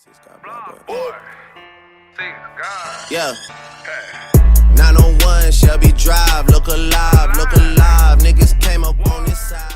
Boy, thank God. Yeah. Hey. 901 Shelby Drive, look alive, niggas came up on this side.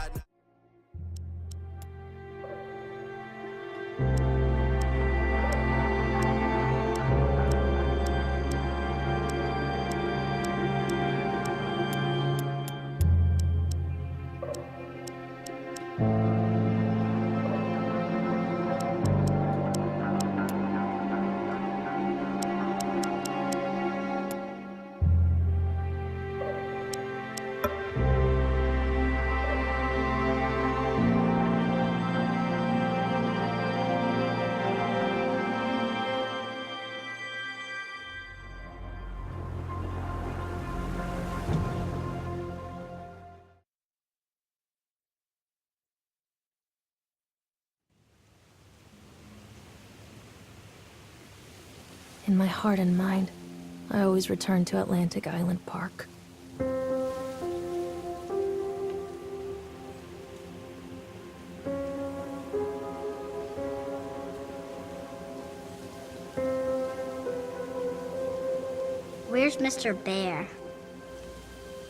In my heart and mind, I always return to Atlantic Island Park. Where's Mr. Bear?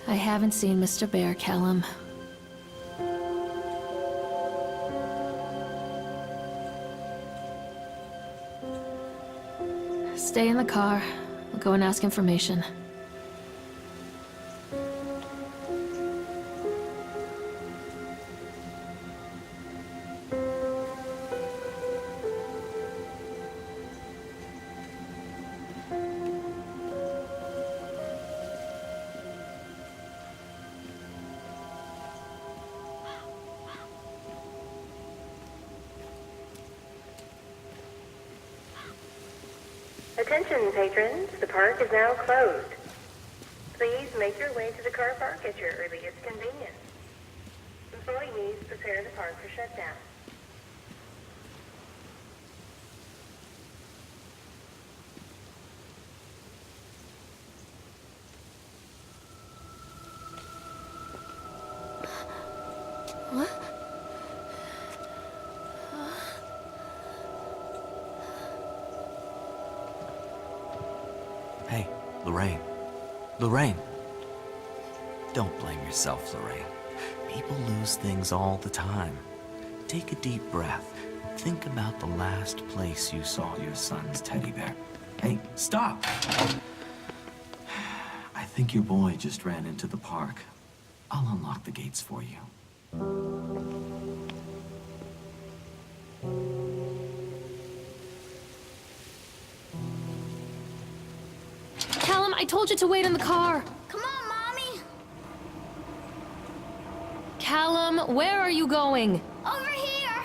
I haven't seen Mr. Bear, Callum. Stay in the car. I'll go and ask information. Attention patrons, the park is now closed. Please make your way to the car park at your earliest convenience. Employees prepare the park for shutdown. What? Hey, Lorraine. Lorraine. Don't blame yourself, Lorraine. People lose things all the time. Take a deep breath. Think about the last place you saw your son's teddy bear. Hey, stop! I think your boy just ran into the park. I'll unlock the gates for you. Callum, I told you to wait in the car! Come on, Mommy! Callum, where are you going? Over here!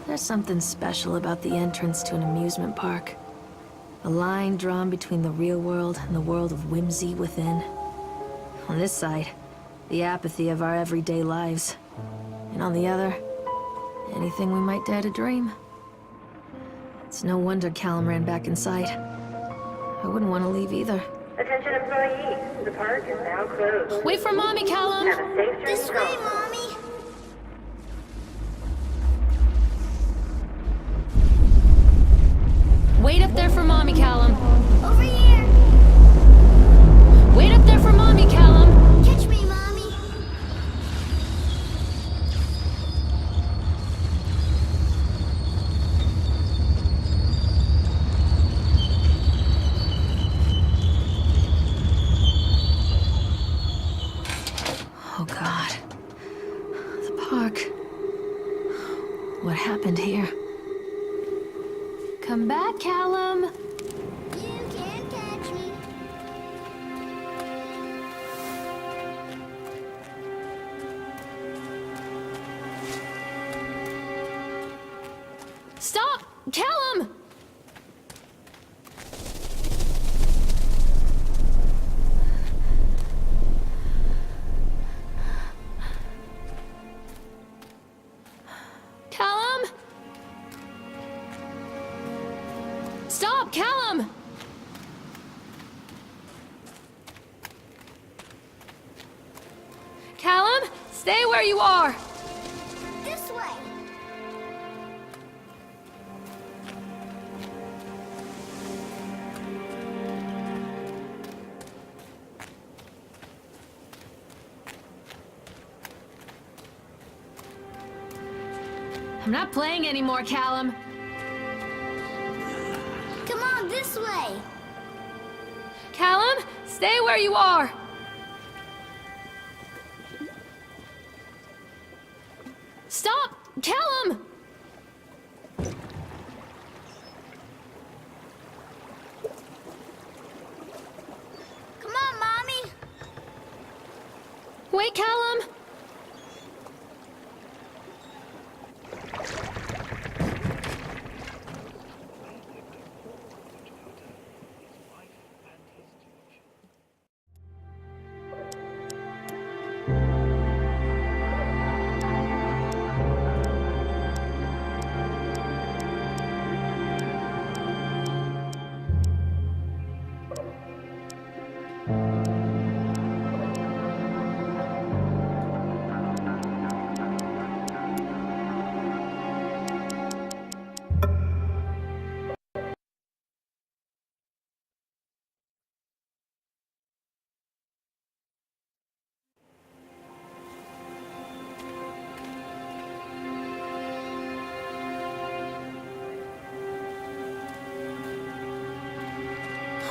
There's something special about the entrance to an amusement park. A line drawn between the real world and the world of whimsy within. On this side, the apathy of our everyday lives. And on the other, anything we might dare to dream. It's no wonder Callum ran back inside. I wouldn't want to leave either. Attention employees, the park is now closed. Wait for Mommy, Callum! Have a safe journey This way, home. Mommy! Wait up there for Mommy, Callum! Over here! Wait up there for Mommy, Callum! Catch me, Mommy! Oh God. The park. What happened here? Come back, Callum! You can't catch me. Stop! Callum! Callum! Stop, Callum! Callum, stay where you are! This way! I'm not playing anymore, Callum. Come on, this way. Callum, stay where you are. Stop! Callum! Come on, Mommy. Wait, Callum!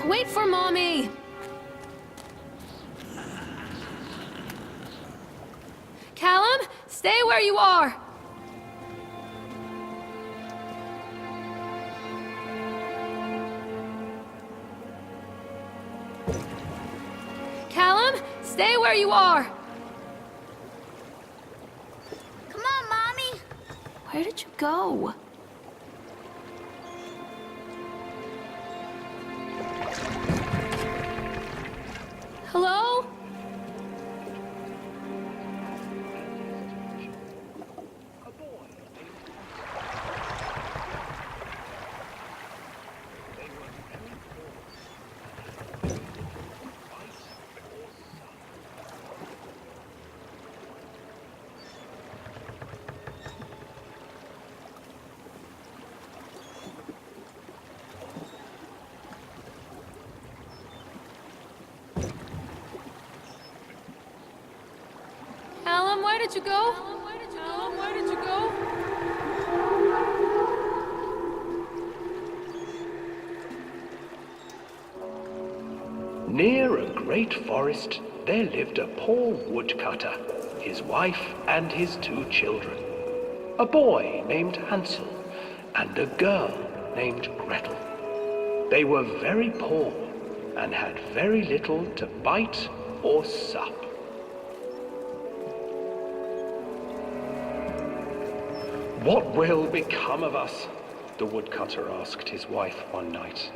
Wait for Mommy! Callum, stay where you are! Callum, stay where you are! Come on, Mommy. Where did you go? Hello? Callum, where did you go? Callum, where did you go? Near a great forest, there lived a poor woodcutter, his wife and his 2 children. A boy named Hansel and a girl named Gretel. They were very poor and had very little to bite or sup. "What will become of us?" the woodcutter asked his wife one night.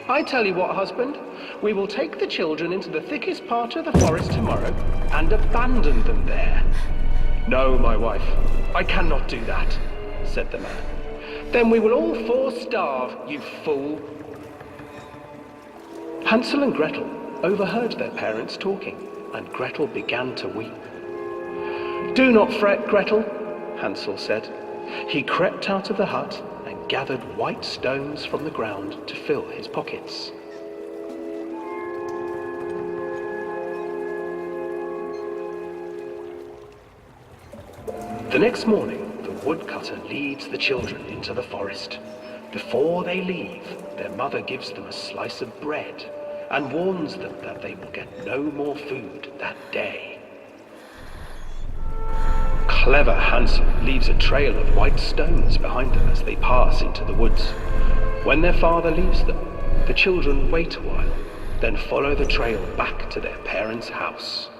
"I tell you what, husband, we will take the children into the thickest part of the forest tomorrow and abandon them there." "No, my wife, I cannot do that," said the man. "Then we will all 4 starve, you fool." Hansel and Gretel overheard their parents talking, and Gretel began to weep. "Do not fret, Gretel," Hansel said. He crept out of the hut and gathered white stones from the ground to fill his pockets. The next morning, the woodcutter leads the children into the forest. Before they leave, their mother gives them a slice of bread and warns them that they will get no more food that day. Clever Hansel leaves a trail of white stones behind them as they pass into the woods. When their father leaves them, the children wait a while, then follow the trail back to their parents' house.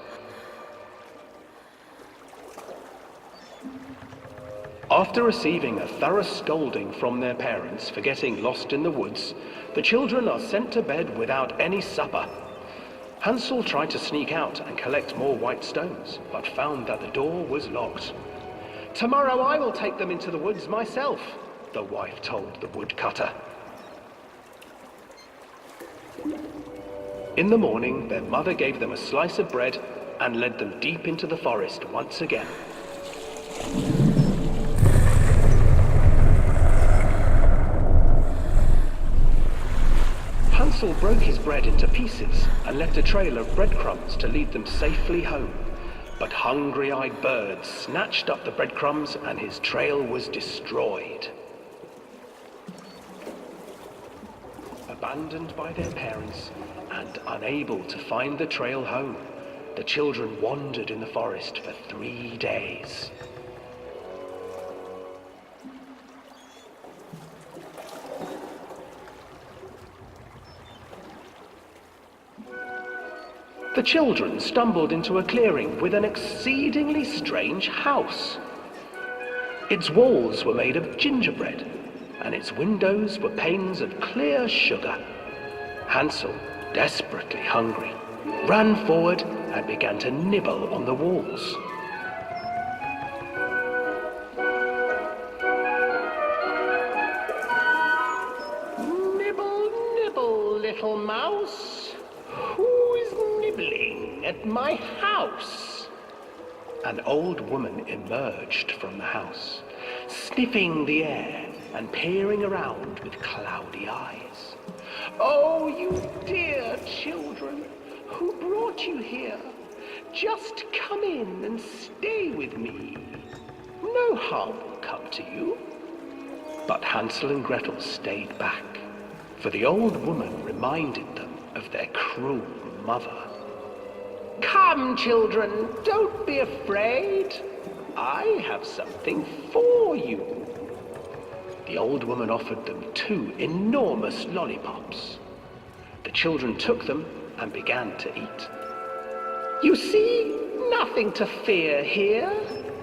After receiving a thorough scolding from their parents for getting lost in the woods, the children are sent to bed without any supper. Hansel tried to sneak out and collect more white stones, but found that the door was locked. "Tomorrow I will take them into the woods myself," the wife told the woodcutter. In the morning, their mother gave them a slice of bread and led them deep into the forest once again. Hansel broke his bread into pieces and left a trail of breadcrumbs to lead them safely home. But hungry-eyed birds snatched up the breadcrumbs and his trail was destroyed. Abandoned by their parents and unable to find the trail home, the children wandered in the forest for 3 days. The children stumbled into a clearing with an exceedingly strange house. Its walls were made of gingerbread, and its windows were panes of clear sugar. Hansel, desperately hungry, ran forward and began to nibble on the walls. Nibble, nibble, little mouse. Who is nibbling at my house? An old woman emerged from the house, sniffing the air and peering around with cloudy eyes. Oh, you dear children, who brought you here? Just come in and stay with me. No harm will come to you. But Hansel and Gretel stayed back, for the old woman reminded them of their cruel mother. Come, children, don't be afraid. I have something for you. The old woman offered them 2 enormous lollipops. The children took them and began to eat. You see, nothing to fear here.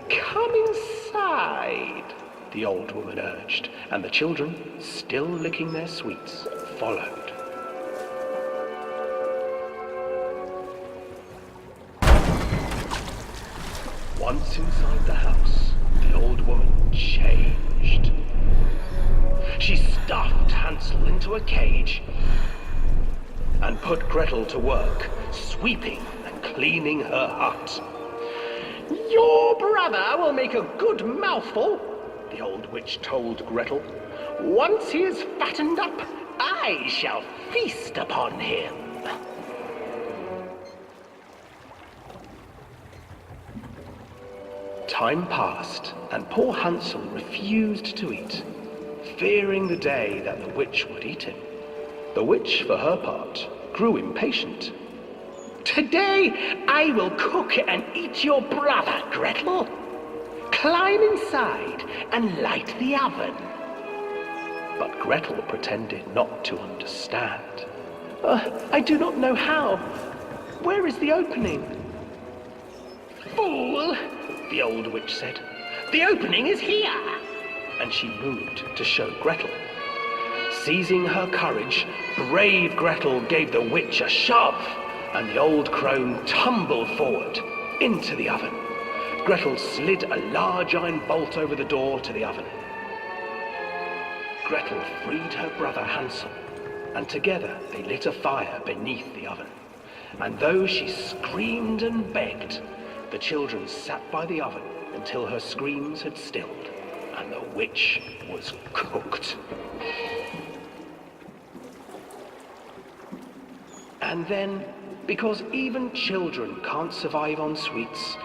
Come inside, the old woman urged, and the children, still licking their sweets, followed. Once inside the house, the old woman changed. She stuffed Hansel into a cage and put Gretel to work, sweeping and cleaning her hut. Your brother will make a good mouthful, the old witch told Gretel. Once he is fattened up, I shall feast upon him. Time passed, and poor Hansel refused to eat, fearing the day that the witch would eat him. The witch, for her part, grew impatient. Today I will cook and eat your brother, Gretel. Climb inside and light the oven. But Gretel pretended not to understand. I do not know how. Where is the opening? Fool, the old witch said. The opening is here. And she moved to show Gretel. Seizing her courage, brave Gretel gave the witch a shove, and the old crone tumbled forward into the oven. Gretel slid a large iron bolt over the door to the oven. Gretel freed her brother Hansel, and together they lit a fire beneath the oven. And though she screamed and begged, the children sat by the oven until her screams had stilled, and the witch was cooked. And then, because even children can't survive on sweets,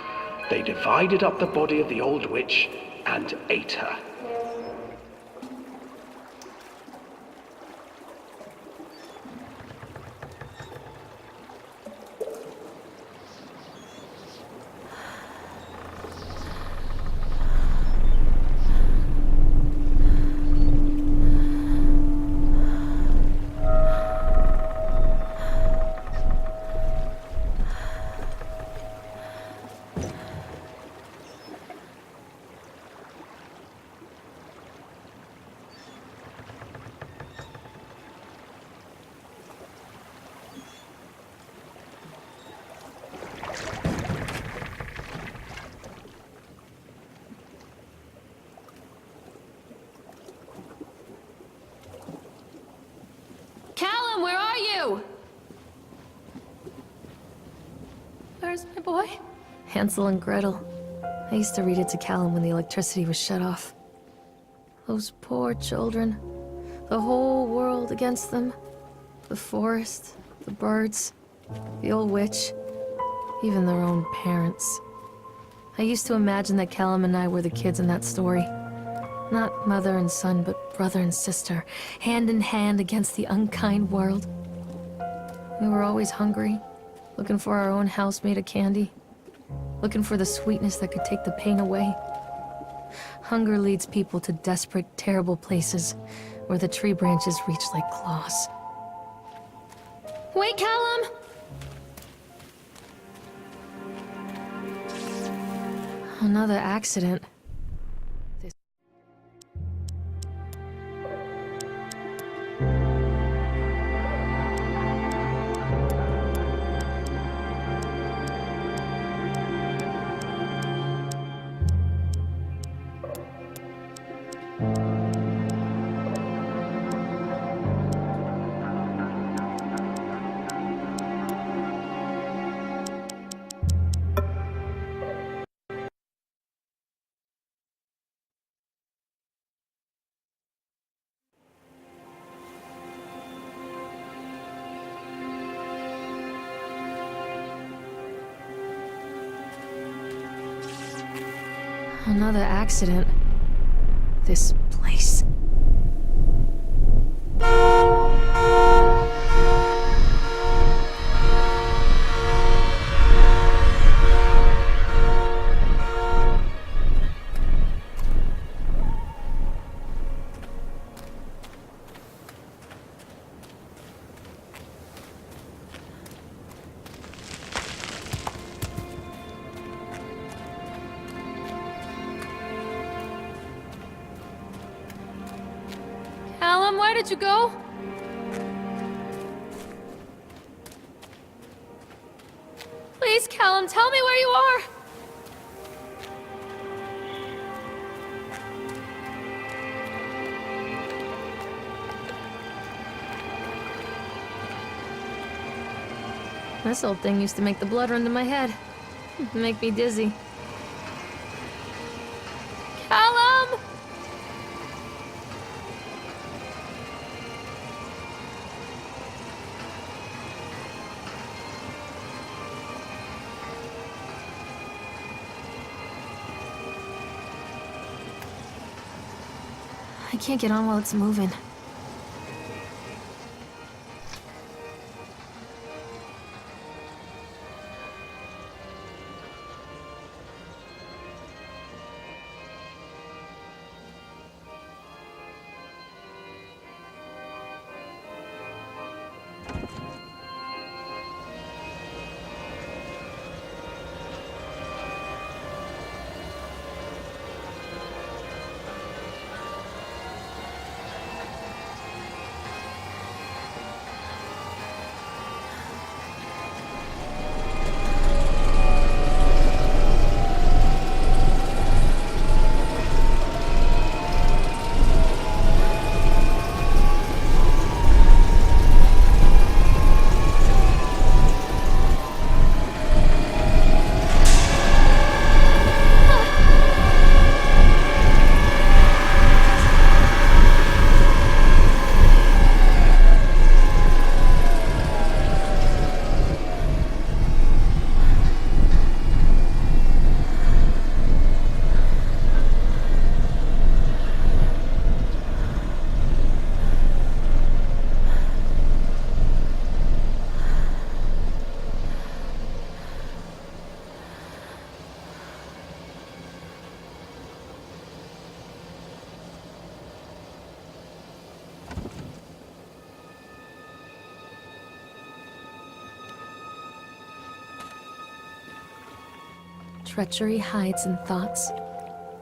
they divided up the body of the old witch and ate her. Callum, where are you? Where's my boy? Hansel and Gretel. I used to read it to Callum when the electricity was shut off. Those poor children. The whole world against them. The forest, the birds, the old witch, even their own parents. I used to imagine that Callum and I were the kids in that story. Not mother and son, but brother and sister, hand in hand against the unkind world. We were always hungry, looking for our own house made of candy, looking for the sweetness that could take the pain away. Hunger leads people to desperate, terrible places where the tree branches reach like claws. Wait, Callum! Another accident. Another accident. This place. Callum, where did you go? Please, Callum, tell me where you are! This old thing used to make the blood run to my head. Make me dizzy. Callum! I can't get on while it's moving. Treachery hides in thoughts.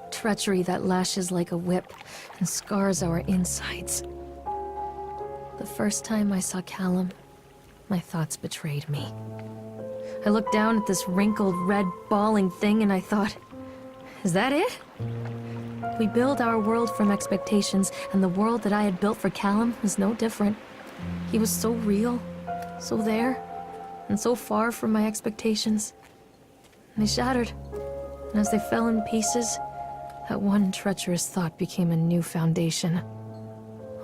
Treachery that lashes like a whip and scars our insides. The first time I saw Callum, my thoughts betrayed me. I looked down at this wrinkled, red, bawling thing and I thought, is that it? We build our world from expectations, and the world that I had built for Callum was no different. He was so real, so there, and so far from my expectations. They shattered, and as they fell in pieces, that one treacherous thought became a new foundation.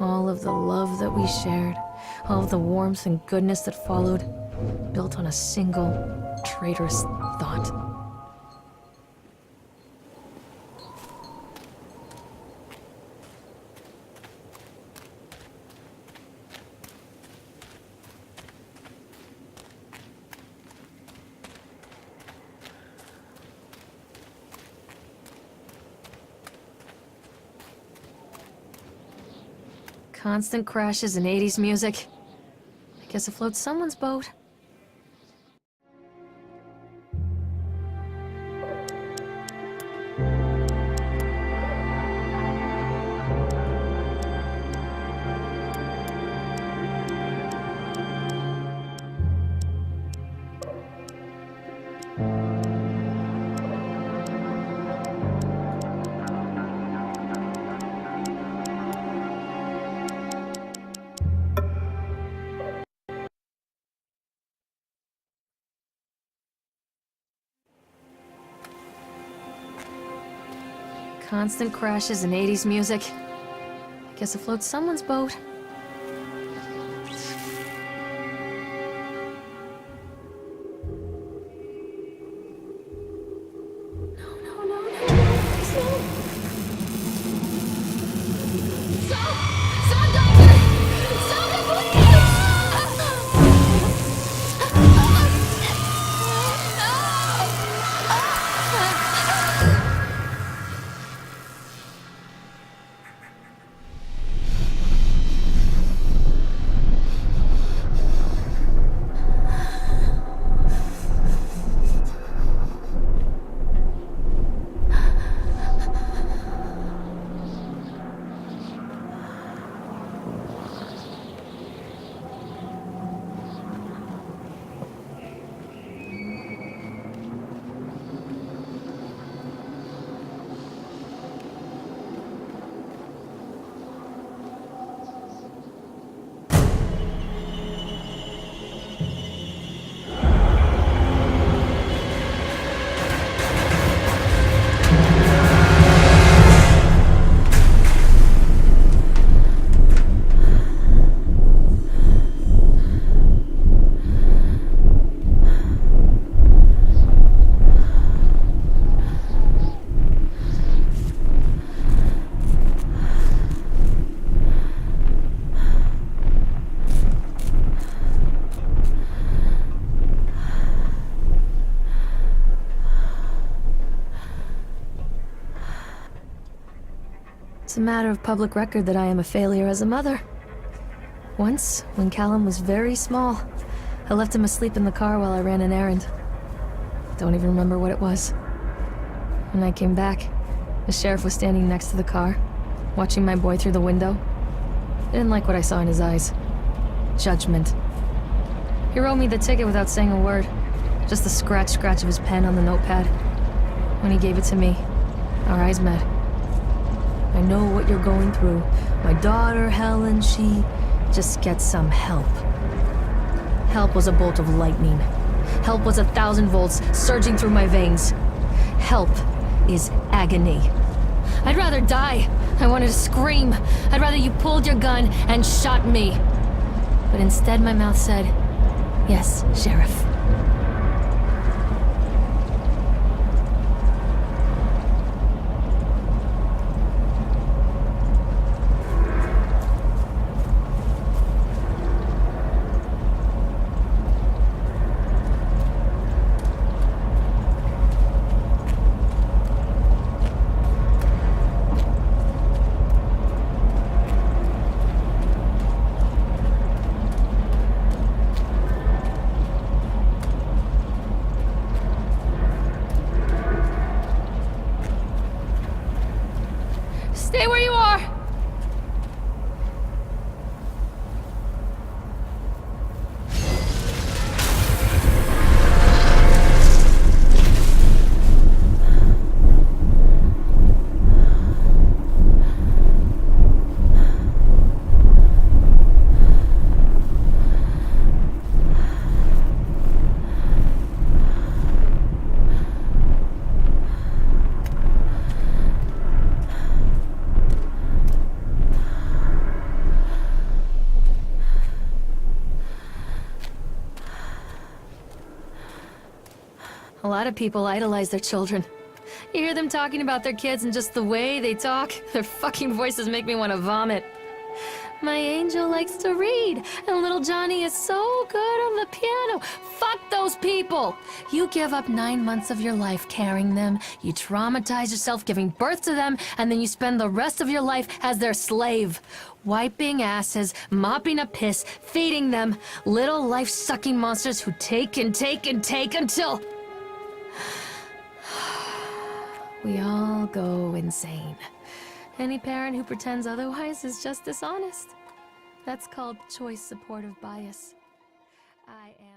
All of the love that we shared, all of the warmth and goodness that followed, built on a single, traitorous thought. Constant crashes and 80s music. I guess it floats someone's boat. Constant crashes and 80s music. I guess it floats someone's boat. It's a matter of public record that I am a failure as a mother. Once, when Callum was very small, I left him asleep in the car while I ran an errand. Don't even remember what it was. When I came back, the sheriff was standing next to the car, watching my boy through the window. I didn't like what I saw in his eyes. Judgment. He wrote me the ticket without saying a word. Just the scratch of his pen on the notepad. When he gave it to me, our eyes met. I know what you're going through. My daughter, Helen, she just gets some help. Help was a bolt of lightning. Help was 1,000 volts surging through my veins. Help is agony. I'd rather die. I wanted to scream. I'd rather you pulled your gun and shot me. But instead my mouth said, "Yes, Sheriff." Stay where you are! A lot of people idolize their children. You hear them talking about their kids and just the way they talk, their fucking voices make me want to vomit. My angel likes to read, and little Johnny is so good on the piano. Fuck those people! You give up 9 months of your life carrying them, you traumatize yourself giving birth to them, and then you spend the rest of your life as their slave. Wiping asses, mopping up piss, feeding them. Little life-sucking monsters who take and take and take until... we all go insane. Any parent who pretends otherwise is just dishonest. That's called choice supportive bias. I am